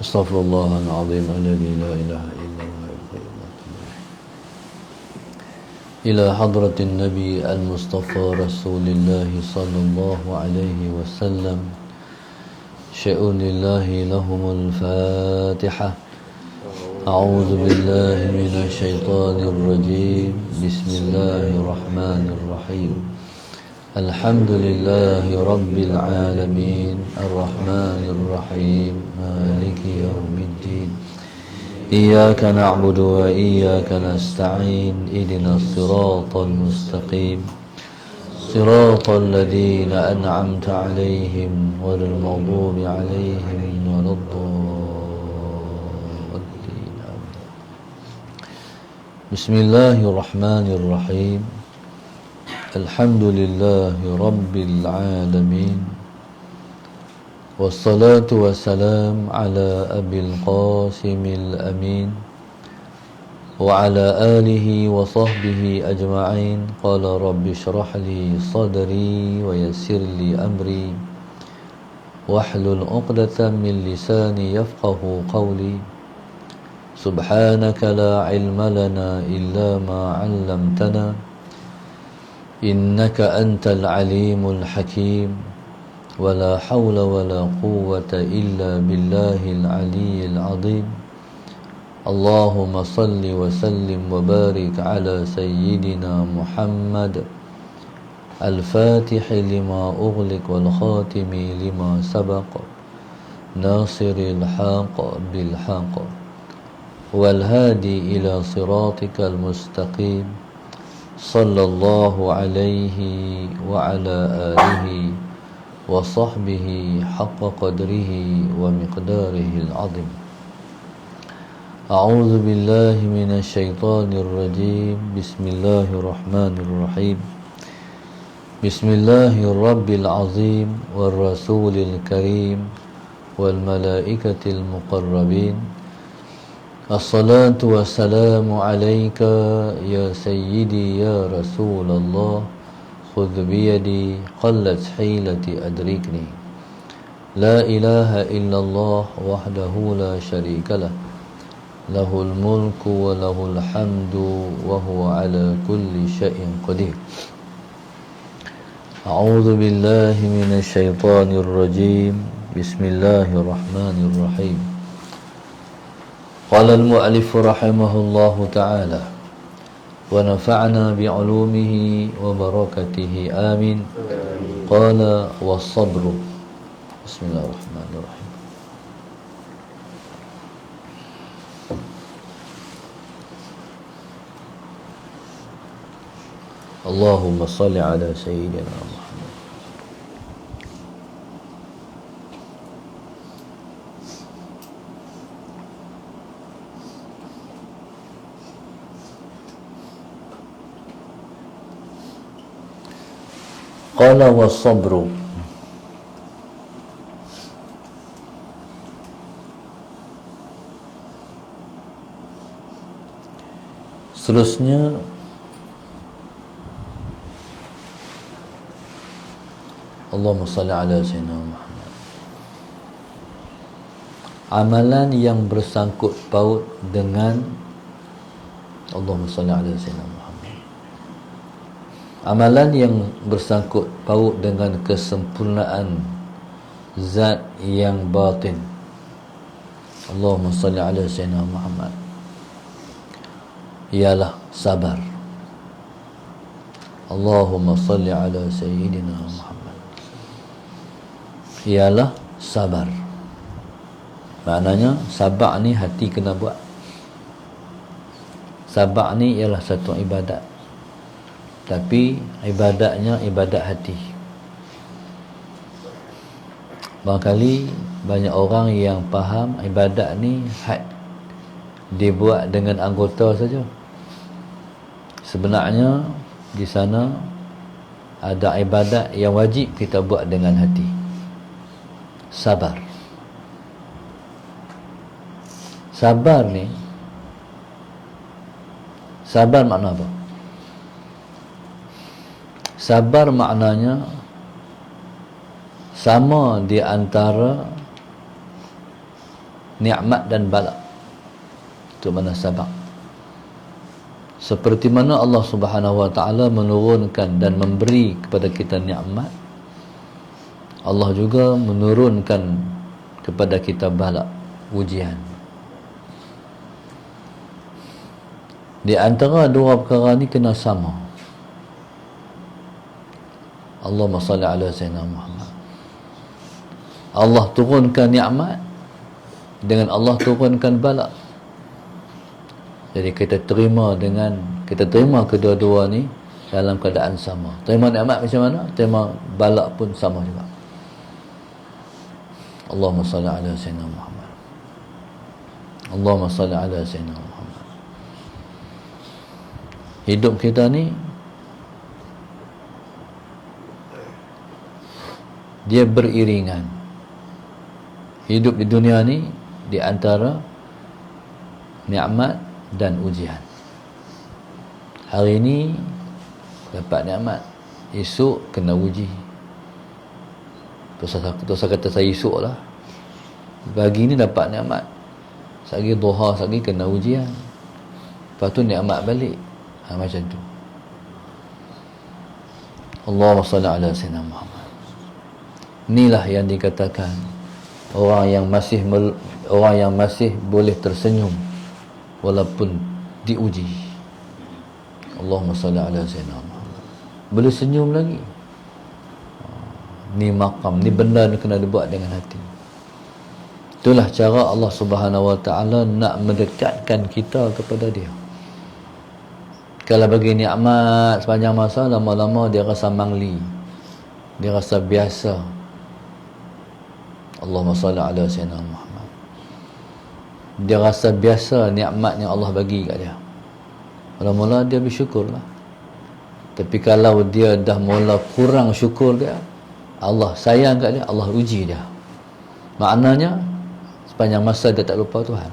Astaghfirullahaladzim alladzi la ilaha illallah ila hadratin nabi al-mustafa rasulillah sallallahu alaihi wasallam sya'unillahi lahumul fatihah. A'udzu billahi minasy syaithanir rajim. Bismillahirrahmanirrahim. Alhamdulillahi rabbil alamin arrahmanir rahim maliki yaumiddin. Iyyaka na'budu wa iyyaka nasta'in ihdinas siratal mustaqim siratal ladzina an'amta 'alaihim ghairil maghdubi 'alaihim waladdallin. Bismillahirrahmanirrahim. Alhamdulillahi rabbil alamin. Wassalatu wassalam ala abil qasimil amin wa ala alihi wa sahbihi ajma'in. Qala rabbi shrah li sadri wa yassir li amri wahlul 'uqdatam min lisani yafqahu qawli. Subhanaka la ilma lana illa ma 'allamtana innaka antal alimul hakim. Wala hawla wala quwwata illa billahil aliyyil azim. Allahumma salli wa sallim wa barik ala sayyidina Muhammad al-fatihi lima ughliq wal khatimi lima sabaq nasiril haqq bil haqq wal hadi ila siratikal mustaqim. Sallallahu alaihi wa ala alihi wa sahbihi haqqa qadrihi wa miqdarihi al-azim. A'udzu billahi minasy syaithanir rajim. Bismillahirrahmanirrahim. Bismillahirabbil azim war rasulil karim wal malaikatil muqarrabin. Assalatu wassalamu alayka ya sayyidi ya Rasulullah. Khudh biyadi qallat hilati adrikni. La ilaha illallah wahdahu la syarikalah. Lahul mulku wa lahul hamdu wa huwa ala kulli syai'in qadir. A'udzu billahi minasy syaithanir rajim. Bismillahirrahmanirrahim. Qala al-mu'allif rahimahullahu ta'ala wa nafa'na bi'ulumihi wa barakatihi amin. Qala was-sabru. Bismillahirrahmanirrahim. Allahumma salli ala sayyidina Muhammad. Qala was-sabru. Seterusnya Allahumma salli ala sayyidina Muhammad. Amalan yang bersangkut paut dengan Allahumma salli ala sayyidina Muhammad. Amalan yang bersangkut paut dengan kesempurnaan zat yang batin. Allahumma salli ala sayyidina Muhammad. Ialah sabar. Allahumma salli ala sayyidina Muhammad. Ialah sabar. Maknanya sabar ni hati kena buat. Sabar ni ialah satu ibadat, tapi ibadatnya ibadat hati. Barangkali banyak orang yang faham ibadat ni dibuat dengan anggota saja. Sebenarnya di sana ada ibadat yang wajib kita buat dengan hati. Sabar. Sabar ni, sabar makna apa? Sabar maknanya sama di antara nikmat dan bala. Itu mana sabak. Seperti mana Allah Subhanahu wa taala menurunkan dan memberi kepada kita nikmat, Allah juga menurunkan kepada kita bala, ujian. Di antara dua perkara ni kena sama. Allahumma salli ala sayyidina Muhammad. Allah turunkan nikmat dengan Allah turunkan bala. Jadi kita terima kedua-dua ni dalam keadaan sama. Terima nikmat macam mana? Terima bala pun sama juga. Allahumma salli ala sayyidina Muhammad. Allahumma salli ala sayyidina Muhammad. Hidup kita ni dia beriringan. Hidup di dunia ni di antara nikmat dan ujian. Hari ini dapat nikmat, esok kena uji. Dosa kata saya esok lah. Pagi ni dapat nikmat, sehari duha, sehari kena ujian. Lepas tu nikmat balik. Macam tu. Allahumma salli ala sayyidina Muhammad. Inilah yang dikatakan orang yang masih boleh tersenyum walaupun diuji. Allahumma salli ala sayyidina Muhammad. Boleh senyum lagi. Ni makam, ni benda ni kena dibuat dengan hati. Itulah cara Allah Subhanahu wa taala nak mendekatkan kita kepada Dia. Kalau bagi nikmat sepanjang masa, lama-lama dia rasa mangli, dia rasa biasa. Allahumma salli ala sayyidina Muhammad. Dia rasa biasa nikmat yang Allah bagi kat dia. Mula-mula dia bersyukur lah. Tapi kalau dia dah mula kurang syukur dia, Allah sayang kat dia, Allah uji dia. Maknanya sepanjang masa dia tak lupa Tuhan.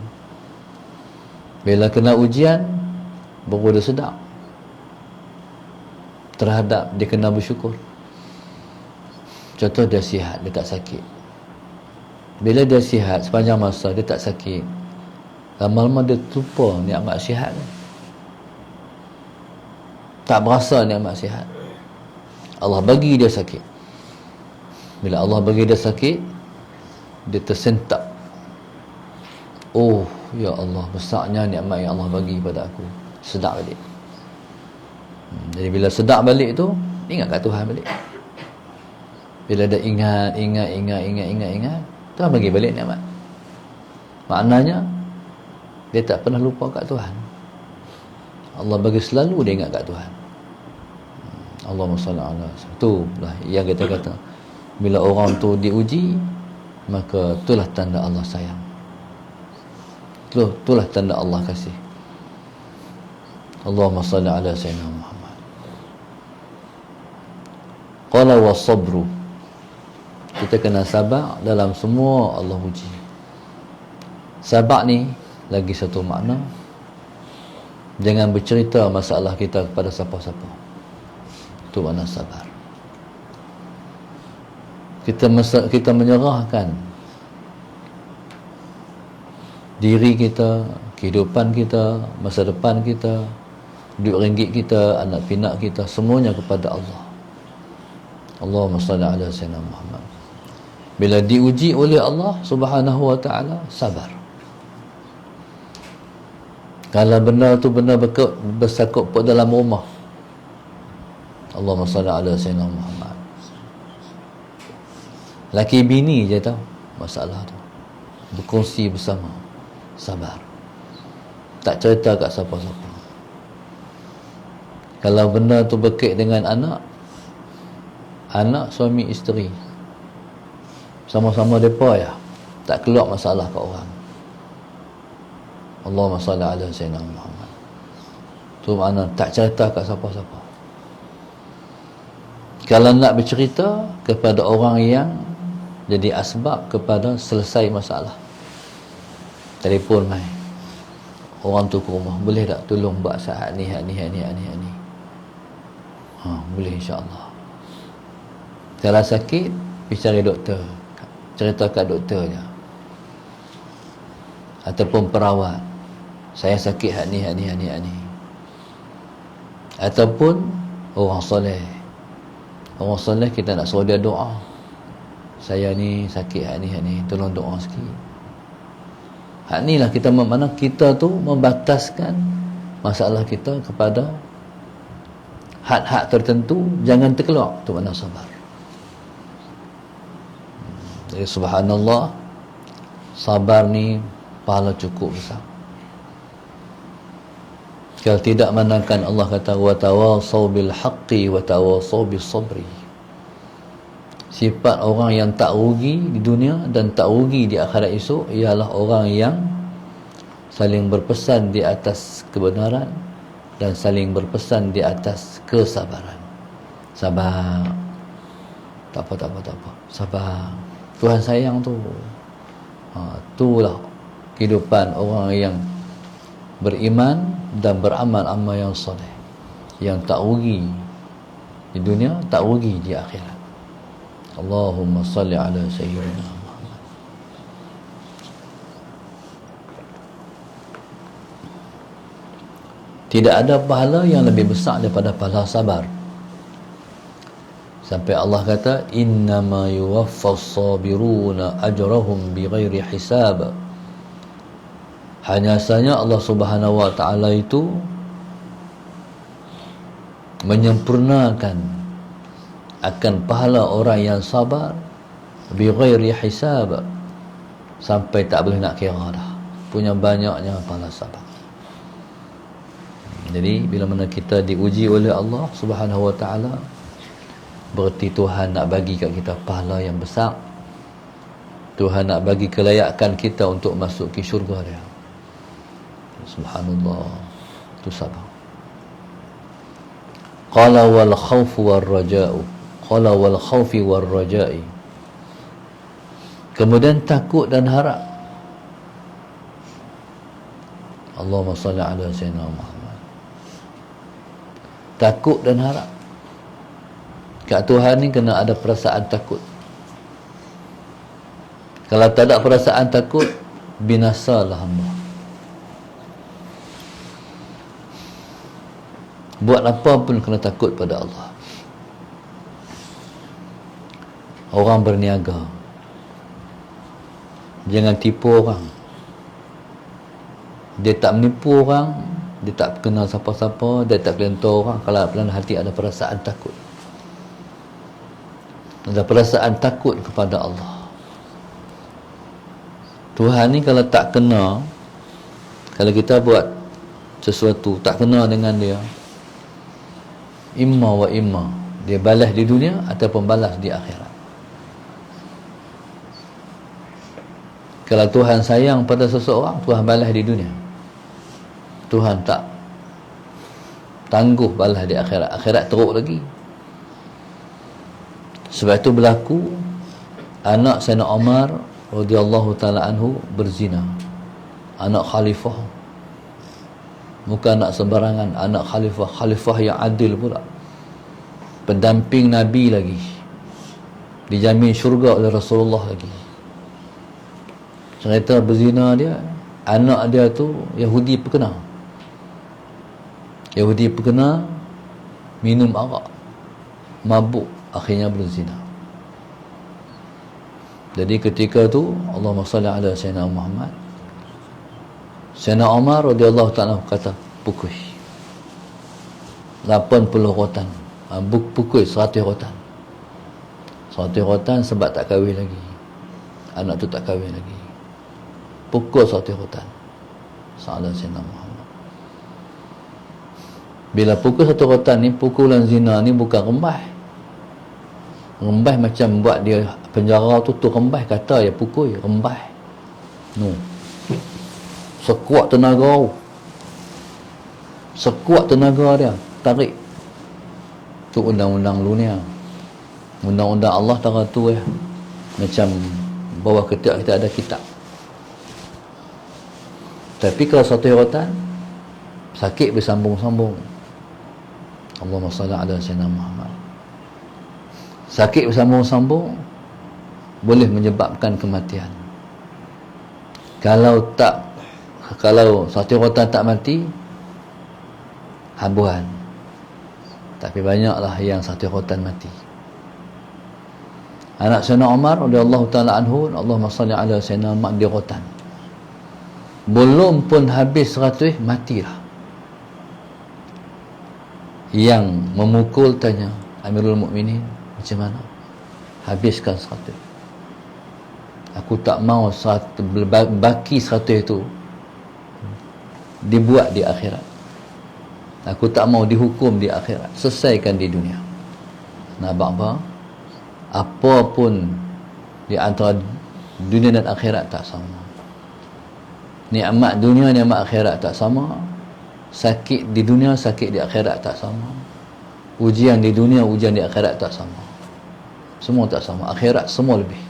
Bila kena ujian, baru dia sedar terhadap dia kena bersyukur. Contoh dia sihat, dia tak sakit. Bila dia sihat sepanjang masa dia tak sakit, lama-lama dia lupa nikmat sihat. Tak berasa nikmat sihat. Allah bagi dia sakit. Bila Allah bagi dia sakit, dia tersentak. Oh, ya Allah, besarnya nikmat yang Allah bagi pada aku. Sedar balik. Jadi bila sedar balik tu, ingat kat Tuhan balik. Bila dia ingat, Tuhan bagi balik nikmat. Maknanya dia tak pernah lupa kat Tuhan. Allah bagi selalu dia ingat kat Tuhan. Allahumma salli ala. Itulah yang kita kata, bila orang tu diuji, maka itulah tanda Allah sayang. Itulah tanda Allah kasih. Allahumma salli ala sayyidina Muhammad. Qala wa sabru. Kita kena sabar dalam semua Allah uji. Sabar ni lagi satu makna, jangan bercerita masalah kita kepada siapa-siapa. Itu makna sabar. Kita menyerahkan diri kita, kehidupan kita, masa depan kita, duit ringgit kita, anak pinak kita, semuanya kepada Allah. Allahumma salli ala sayyidina Muhammad. Bila diuji oleh Allah Subhanahu wa taala, sabar. Kalau benda tu benda bersakut pada dalam rumah, Allahumma salli ala sayyidina Muhammad. Laki bini je tahu masalah tu, berkongsi bersama, sabar. Tak cerita kat siapa-siapa. Kalau benda tu berkait dengan anak suami isteri, sama-sama depa ya, tak keluar masalah kat orang. Allahumma salli ala sayyidina Muhammad. Tu makna tak cerita kat siapa-siapa. Kalau nak bercerita kepada orang yang jadi asbab kepada selesai masalah, telefon mai, orang tu ke rumah, boleh tak tolong buat saat ni. Boleh insya-Allah. Kalau sakit, pergi cari doktor, cerita kat doktor je. ataupun perawat, saya sakit hak ni, ataupun orang soleh. Orang soleh kita nak suruh dia doa, saya ni sakit hak ni, tolong doa sikit. Hak ni lah kita, mana kita tu membataskan masalah kita kepada had-had tertentu, jangan terkeluar, tu mana sabar. Jadi subhanallah, sabar ni pahala cukup besar. Kalau tidak, manakan Allah kata wa tawasaw bil haqqi wa tawasaw bis sabri. Sifat orang yang tak rugi di dunia dan tak rugi di akhirat esok ialah orang yang saling berpesan di atas kebenaran dan saling berpesan di atas kesabaran. Sabar. Tak apa. Sabar. Tuhan sayang tu. Itulah kehidupan orang yang beriman dan beramal amal yang soleh, yang tak rugi di dunia, tak rugi di akhirat. Allahumma salli ala sayyidina Muhammad. Tidak ada pahala yang lebih besar daripada pahala sabar. Sampai Allah kata, innama yuwaffas sabiruna ajrahum bighairi hisab. Hanya saja Allah Subhanahu wa taala itu menyempurnakan akan pahala orang yang sabar bighairi hisab, sampai tak boleh nak kira dah, punya banyaknya pahala sabar. Jadi bila mana kita diuji oleh Allah Subhanahu wa taala, berarti Tuhan nak bagi kat kita pahala yang besar. Tuhan nak bagi kelayakan kita untuk masuk ke syurga dia. Subhanallah, itu sabar. Qala wal khawfu war raja'u, qala wal khawfi war raja'i. Kemudian takut dan harap. Allahumma salli ala sayyidina Muhammad. Takut dan harap. Kat Tuhan ni kena ada perasaan takut. Kalau tak ada perasaan takut, binasalah hamba. Buat apa pun kena takut pada Allah. Orang berniaga, jangan tipu orang. Dia tak menipu orang, dia tak kenal siapa-siapa, dia tak kelentor orang kalau dalam hati ada perasaan takut. Ada perasaan takut kepada Allah. Tuhan ni kalau tak kena, kalau kita buat sesuatu tak kena dengan dia, imma wa imma, dia balas di dunia ataupun balas di akhirat. Kalau Tuhan sayang pada seseorang, Tuhan balas di dunia. Tuhan tak tangguh balas di akhirat. Akhirat teruk lagi. Sebab itu berlaku anak Sayyidina Umar radhiyallahu taala anhu berzina. Anak khalifah. Bukan anak sembarangan, anak khalifah, khalifah yang adil pula. Pendamping Nabi lagi. Dijamin syurga oleh Rasulullah lagi. Cerita berzina dia, anak dia tu Yahudi perkena. Yahudi perkena minum arak, mabuk, akhirnya berzina. Jadi ketika tu Allahumma salli ala sayyidina Muhammad, Sayyidina Umar radhiyallahu ta'ala kata, pukul 80 rotan, pukul 100 rotan. 100 rotan sebab tak kahwin lagi. Anak tu tak kahwin lagi. Pukul 100 rotan. Salah Sayyidina Muhammad. Bila pukul 100 rotan ni, pukulan zina ni bukan rembah. Rembah macam buat dia penjara tu rembah, kata ya pukul rembah. No. Sekuat tenaga. Sekuat tenaga dia, tarik. Tu undang-undang dunia. Undang-undang Allah tara tu macam bawah ketiak kita ada kitab. Tapi kalau satu rotan sakit bersambung-sambung. Allahumma salli ala sayyidina Muhammad. Sakit bersambung-sambung boleh menyebabkan kematian. Kalau tak Kalau satu rotan tak mati, habuan. Tapi banyaklah yang satu rotan mati. Anak Sayyidina Umar radhiyallahu taala anhu, Allahumma salli ala Sayyidina Muhammad, di rotan. Belum pun habis 100, matilah. Yang memukul tanya, Amirul Mukminin, macam mana? Habiskan 100. Aku tak mau baki 100 itu dibuat di akhirat. Aku tak mau dihukum di akhirat. Selesaikan di dunia. Nampak apa? Apa pun di antara dunia dan akhirat tak sama. Nikmat dunia, nikmat akhirat tak sama. Sakit di dunia, sakit di akhirat tak sama. Ujian di dunia, ujian di akhirat tak sama. Semua tak sama. Akhirat semua lebih.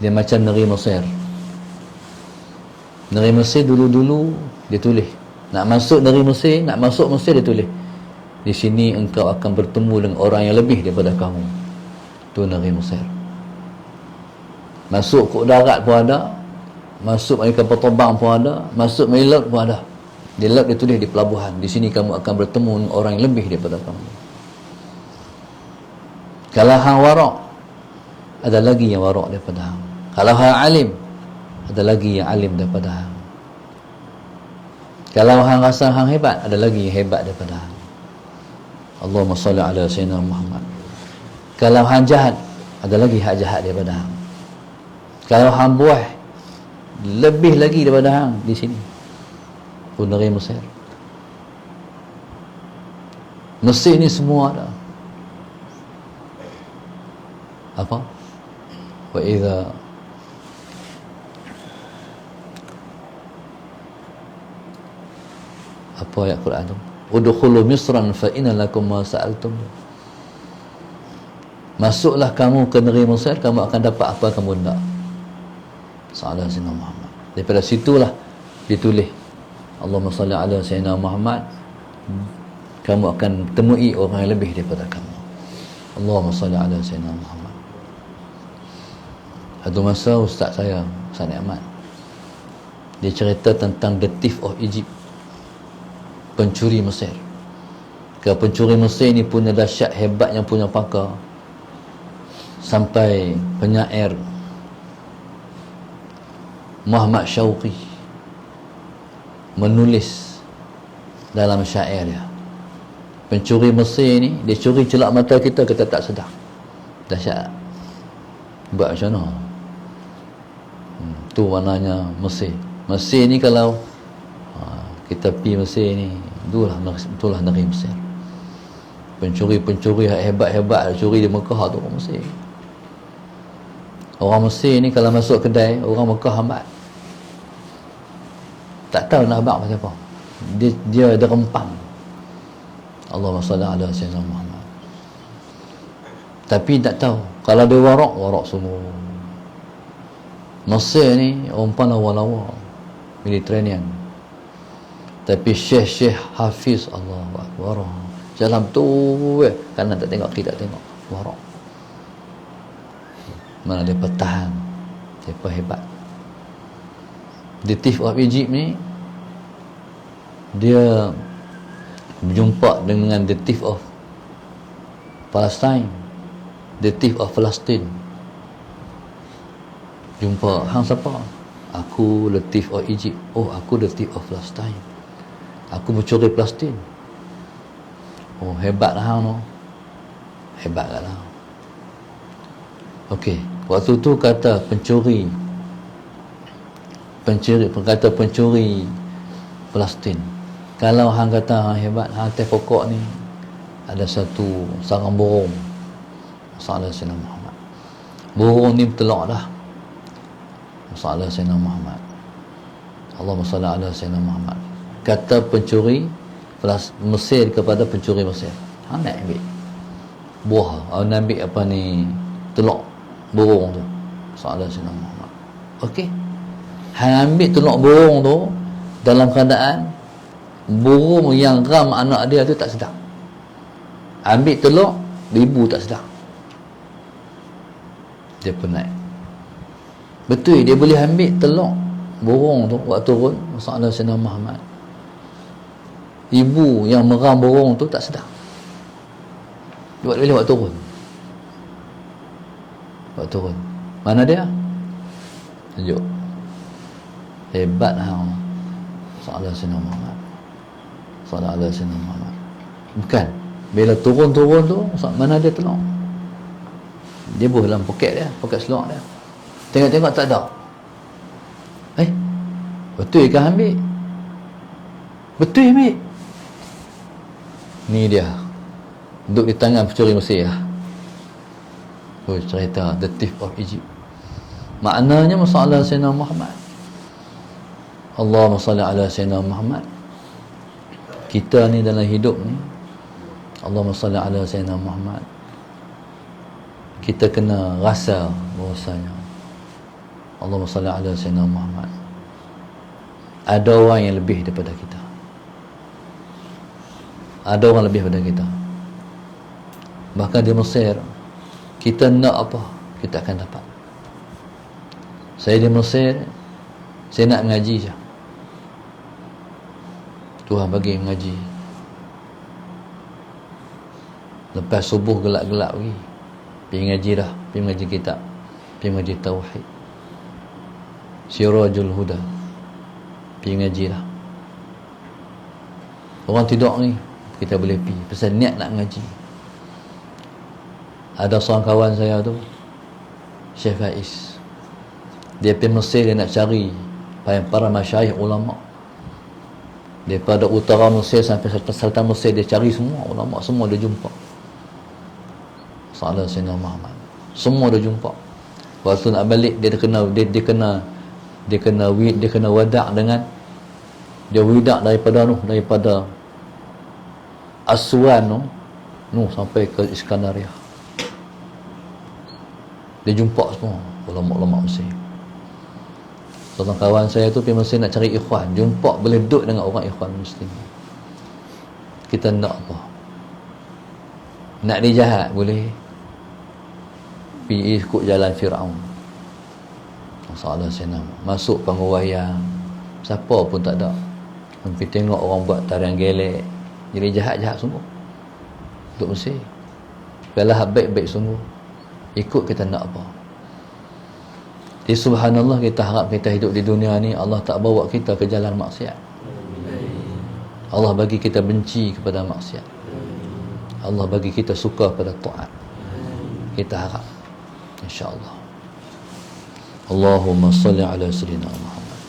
Dia macam negeri Mesir. Negeri Mesir dulu-dulu dia tulis, nak masuk negeri Mesir, nak masuk Mesir dia tulis, di sini engkau akan bertemu dengan orang yang lebih daripada kamu. Tu negeri Mesir. Masuk ke darat pun ada, masuk melalui kapal terbang pun ada, masuk melalui laut pun ada. Di laut dia tulis di pelabuhan, di sini kamu akan bertemu dengan orang yang lebih daripada kamu. Kalau hang warak, ada lagi yang warak daripada hang. Kalau hang alim, ada lagi yang alim daripada hang. Kalau hang rasa hang hebat, ada lagi yang hebat daripada hang. Allahumma salli ala Sayyidina Muhammad. Kalau hang jahat, ada lagi hak jahat daripada hang. Kalau hang buah, lebih lagi daripada hang di sini. Negeri Mesir. Mesir ni semua ada. Apa? Wa idza apa ayat Quran tu? Udkhulu Misran fa inna lakum ma sa'altum. Masuklah kamu ke negeri Mesir, kamu akan dapat apa kamu nak. Sallallahu alaihi Muhammad. Daripada situlah ditulis, Allahumma salli ala Sayyidina Muhammad, kamu akan temui orang yang lebih daripada kamu. Allahumma salli ala Sayyidina Muhammad. Satu masa ustaz saya, Ustaz Ni'mat, dia cerita tentang the thief of Egypt, pencuri Mesir. Kalau pencuri Mesir ni punya dahsyat, hebat yang punya pakar, sampai penyair Muhammad Syauqi menulis dalam syair dia, pencuri Mesir ni, dia curi celak mata kita tak sedar. Dahsyat. Buat macam mana? Tu maknanya Mesir. Mesir ni kalau kita pergi Mesir ni, itulah negeri Mesir. Pencuri-pencuri hebat-hebat curi di Mekah tu orang Mesir. Orang Mesir ni kalau masuk kedai, orang Mekah hambat. Tak tahu nak abang macam apa. Dia ada rempang. Allahumma salli ala Sayyidina Muhammad. Tapi tak tahu. Kalau dia warak semua. Mesir ni umpan lawa-lawa, Mediterranean. Tapi Syekh Hafiz, Allahu Akbar, jalan tu kanan tak tengok, kiri tak tengok, warak. Mana dia bertahan, siapa hebat. The thief of Egypt ni, dia berjumpa dengan the thief of Palestine, the thief of Palestine. Jumpa, hang siapa? Aku the thief of Egypt. Oh, aku the thief of Palestine. Aku mencuri Palestin. Oh, hebat lah hang no. Hebat lah. Okey, waktu tu kata pencuri Palestin. Kalau hang kata hang hebat, hang atas pokok ni ada satu sarang burung. Sallallahu alaihi Muhammad. Burung ni bertelur dah. Sallallahu alaihi Muhammad. Allahumma salli ala Sayyidina Muhammad. Kata pencuri Mesir kepada pencuri Mesir, hang nak ambil buah, nak ambil apa ni, telur burung tu. Sallallahu alaihi Muhammad. Okey, hang ambil telur burung tu dalam keadaan burung yang ram anak dia tu tak sedar. Ambil telur, ibu tak sedar, dia penat. Betul, dia boleh ambil telur burung tu waktu turun masalah Sayyidina Muhammad. Ibu yang meram burung tu tak sedar. Bila waktu turun. Waktu turun. Mana dia? Tunjuk. Hebat hang. Salah Sayyidina Muhammad. Salah Sayyidina Muhammad. Bukan. Bila turun-turun tu, mana dia tolong? Dia buh dalam poket dia, poket seluar dia. Tengok-tengok tak ada. Betul ke ambil? Betul ambil. Ni dia. Duduk di tangan pencuri Mesir lah. Cerita The Thief of Egypt. Maknanya masalah Sayyidina Muhammad. Allahumma salli ala Sayyidina Muhammad. Kita ni dalam hidup ni, Allahumma salli ala Sayyidina Muhammad, kita kena rasa bahawasanya Allahumma salli ala Sayyidina Muhammad, ada orang yang lebih daripada kita. Ada orang lebih daripada kita. Bahkan di Mesir, kita nak apa, kita akan dapat. Saya di Mesir, saya nak mengaji je. Tuhan bagi mengaji. Lepas subuh gelap-gelap pergi. Pergi ngaji dah. Pergi ngaji kitab. Pergi ngaji tauhid. Sirajul Huda. Pergi ngaji dah. Orang tidur ni, kita boleh pergi. Pasal niat nak ngaji. Ada seorang kawan saya tu, Syekh Faiz. Dia pergi Mesir, dia nak cari para masyayikh ulama. Daripada utara Mesir sampai selatan Mesir, dia cari semua ulama, semua dia jumpa. Salah Sayyidina Muhammad. Semua dia jumpa. Waktu nak balik, dia kena wadak dengan, dia widak daripada Aswan sampai ke Iskandaria. Dia jumpa semua ulama-ulama Mesir. Seorang kawan saya tu pergi Mesir nak cari ikhwan, jumpa boleh duduk dengan orang ikhwan Muslim. Kita nak apa? Nak dijahat boleh, pergi ikut jalan Fir'aun. Masalah senang. Masuk panggung wayang, siapa pun tak ada. Pergi tengok orang buat tarian gelek, jadi jahat-jahat sungguh untuk Mesir. Kalau baik-baik sungguh, ikut kita nak apa. Jadi subhanallah, kita harap kita hidup di dunia ni, Allah tak bawa kita ke jalan maksiat. Allah bagi kita benci kepada maksiat. Allah bagi kita suka pada taat. Kita harap, insya-Allah. Allahumma salli ala sayyidina Muhammad.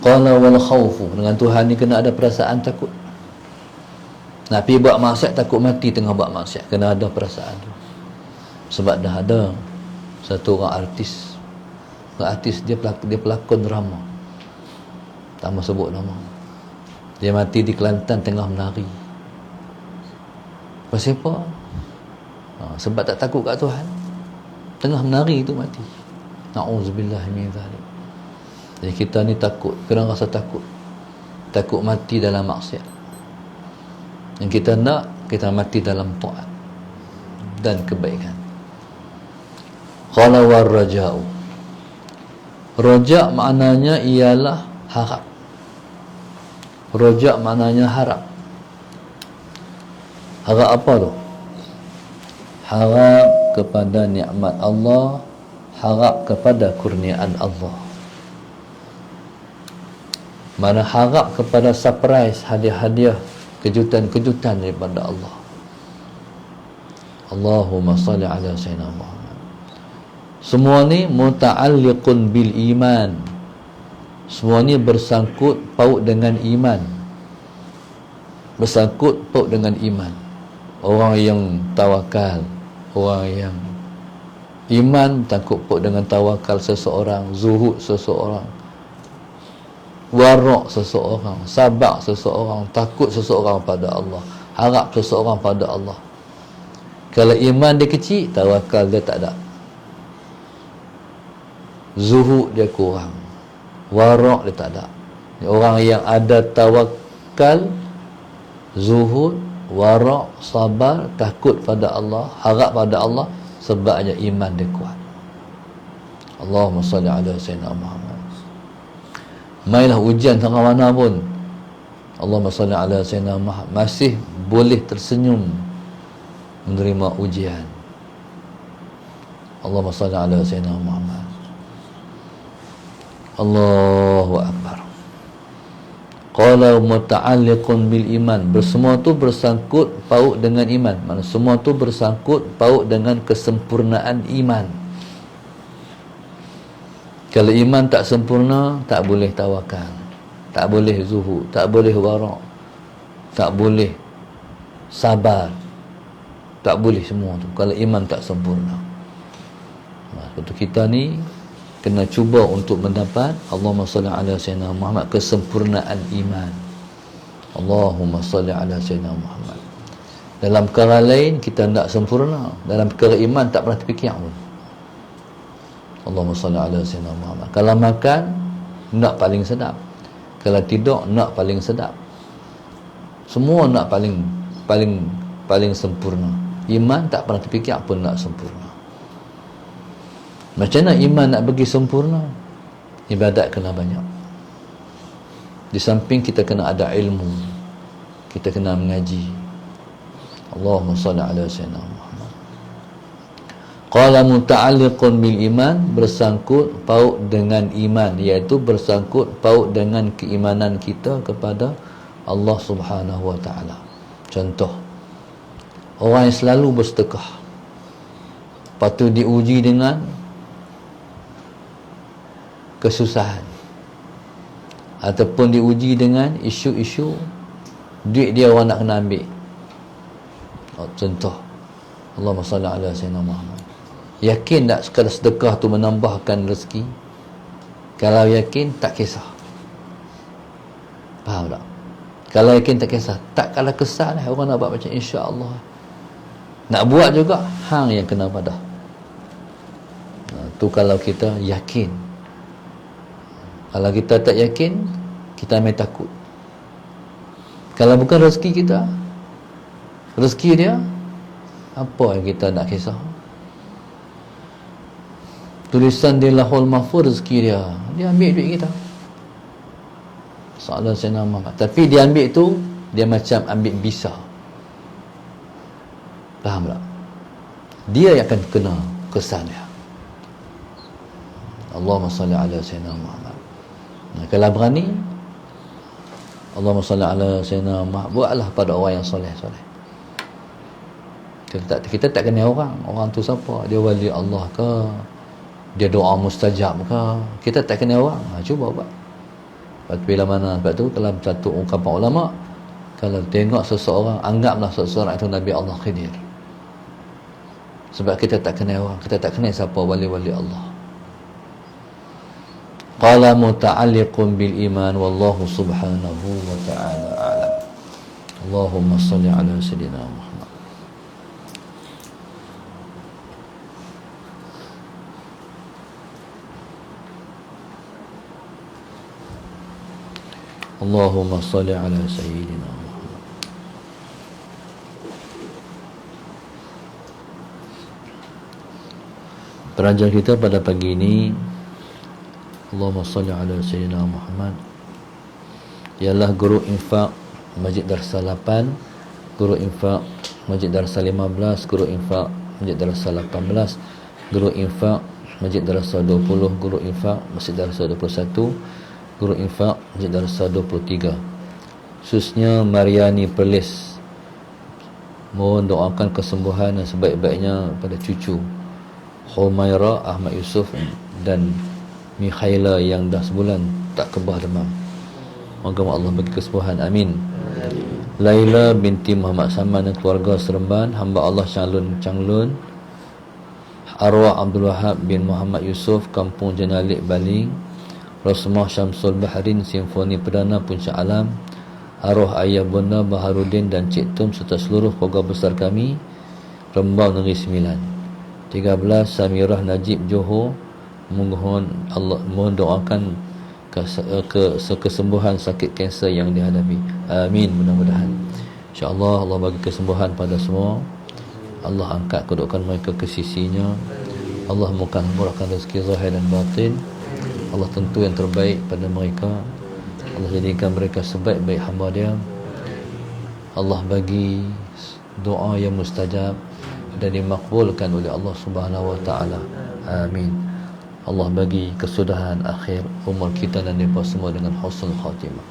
Qala wal khawfu, dengan Tuhan ni kena ada perasaan takut. Nak pergi buat maksiat, takut mati tengah buat maksiat, kena ada perasaan tu. Sebab dah ada satu orang artis, dia pelakon drama, tak mahu sebut nama. Dia mati di Kelantan tengah menari. Pasal apa? Sebab tak takut kat Tuhan. Tengah menari itu mati. Na'udzubillah min dzalik. Jadi kita ni takut, kena rasa takut. Takut mati dalam maksiat. Yang kita nak, kita mati dalam taat dan kebaikan. Qala war raja'u. Raja' maknanya ialah harap. Raja' maknanya harap. Harap apa tu? Harap kepada nikmat Allah, harap kepada kurniaan Allah. Mana harap kepada surprise, hadiah-hadiah, kejutan-kejutan daripada Allah. Allahumma salli ala sayyidina Muhammad. Semua ni muta'alliqun bil iman. Semua ni bersangkut paut dengan iman. Bersangkut paut dengan iman. Orang yang tawakal, orang yang iman, takut paut dengan tawakal seseorang, zuhud seseorang, warak seseorang, sabar seseorang, takut seseorang pada Allah, harap seseorang pada Allah. Kalau iman dia kecil, tawakal dia tak ada. Zuhud dia kurang, warak dia tak ada. Orang yang ada tawakal, zuhud, warak, sabar, takut pada Allah, harap pada Allah, sebabnya iman dia kuat. Allahumma salli ala sayyidina Muhammad. Mainlah ujian tengah mana pun, Allahumma salli ala sayyidina Muhammad, masih boleh tersenyum menerima ujian. Allahumma salli ala sayyidina Muhammad. Allahu Akbar. Qala muta'alliqun bil iman. Bersemua tu bersangkut paut dengan iman. Maksudnya semua tu bersangkut paut dengan kesempurnaan iman. Kalau iman tak sempurna, tak boleh tawakal, tak boleh zuhud, tak boleh wara', tak boleh sabar, tak boleh semua tu kalau iman tak sempurna. Sebab tu kita ni kena cuba untuk mendapat Allahumma salli ala sayyidina Muhammad, kesempurnaan iman. Allahumma salli ala sayyidina Muhammad. Dalam perkara lain kita tak sempurna, dalam perkara iman tak pernah terfikir pun. Allahumma salli ala sayyidina Muhammad. Kalau makan nak paling sedap, kalau tidur nak paling sedap, semua nak paling sempurna. Iman tak pernah terfikir pun nak sempurna. Macam mana iman nak bagi sempurna? Ibadat kena banyak. Di samping kita kena ada ilmu, kita kena mengaji. Allahumma salli ala sayyidina Muhammad. Qala muta'alliqun bil iman, bersangkut paut dengan iman, iaitu bersangkut paut dengan keimanan kita kepada Allah Subhanahu wa taala. Contoh, orang yang selalu bersedekah patut diuji dengan kesusahan, ataupun diuji dengan isu-isu duit dia orang nak kena ambil. Contoh, Allahumma salli ala sayyidina Muhammad. Yakin tak sekadar sedekah tu menambahkan rezeki? Kalau yakin, tak kisah. Faham tak? Kalau yakin tak kisah. Tak kalau kesal lah orang nak buat macam insya-Allah. Nak buat juga hang yang kena padah. Tu kalau kita yakin. Kalau kita tak yakin, kita ambil takut. Kalau bukan rezeki kita, rezeki dia, apa yang kita nak kisah? Tulisan di Lahul Mahfuz rezeki dia ambil duit kita. Soalan saya nama, tapi dia ambil tu, dia macam ambil bisa. Faham tak? Dia yang akan kena kesan dia. Allahumma salli ala sayyidina Muhammad. Nah, kalau berani, Allahumma salli ala sayyidina Muhammad, buatlah pada orang yang soleh-soleh. Kita tak kenal orang tu siapa, dia wali Allah ke, dia doa mustajab ke, kita tak kenal orang. Cuba buat. Bila mana, sebab tu dalam satu ungkapan ulama, kalau tengok seseorang, anggaplah seseorang itu Nabi Allah Khidir. Sebab kita tak kenal orang, kita tak kenal siapa wali-wali Allah. Qala muta'alliqun bil iman, wallahu subhanahu wa ta'ala a'lam. Allahumma salli ala sayyidina Muhammad. Allahumma salli ala sayyidina Muhammad. Pelajaran kita pada pagi ini, Allahumma salli ala sayyidina Muhammad, ialah guru infak Masjid Darussalam 8, guru infak Masjid Darussalam 15, guru infak Masjid Darussalam 18, guru infak Masjid Darussalam 20, guru infak Masjid Darussalam 21, guru infak Masjid Darussalam 23. Khususnya Mariani Perlis, mohon doakan kesembuhan dan sebaik-baiknya pada cucu Humaira Ahmad Yusuf dan Mikhaila yang dah sebulan tak kebah demam. Moga Allah bagi kesembuhan, amin. Laila binti Muhammad Saman dan keluarga Seremban, hamba Allah Changlun. Arwah Abdul Wahab bin Muhammad Yusuf, Kampung Jenalik Baling. Rosmah Syamsul Bahrin, Simfoni Perdana Puncak Alam. Arwah ayah bunda Baharudin dan Cik Tum serta seluruh keluarga besar kami Rembau Negeri Sembilan. 13 Samirah Najib Johor, mohon Allah, mohon doakan kesembuhan sakit kanser yang dihadapi, amin. Mudah-mudahan insya-Allah Allah bagi kesembuhan pada semua. Allah angkat kedudukan mereka ke sisinya. Allah murahkan rezeki zahir dan batin. Allah tentu yang terbaik pada mereka. Allah jadikan mereka sebaik-baik hamba Dia. Allah bagi doa yang mustajab dan dimakbulkan oleh Allah Subhanahu wa taala. Amin. Allah bagi kesudahan akhir umur kita dan mereka semua dengan husnul khatimah.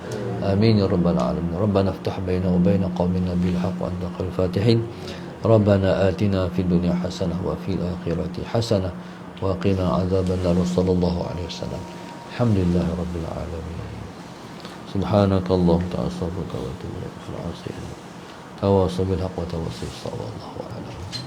Amin ya rabbal alamin. Rabbana iftah baina wa baina qaumina bil haqq wa anta khairul fatihin. Rabbana atina fid dunya hasanah wa fil akhirati hasanah wa qina adzabannar. Sallallahu alaihi wasallam. Alhamdulillahirabbil alamin. Subhanakallahumma ta'ala wa atubu ilaik. Tawasaw bil haqq wa tawasaw bis-shawab. Wallahu a'lam.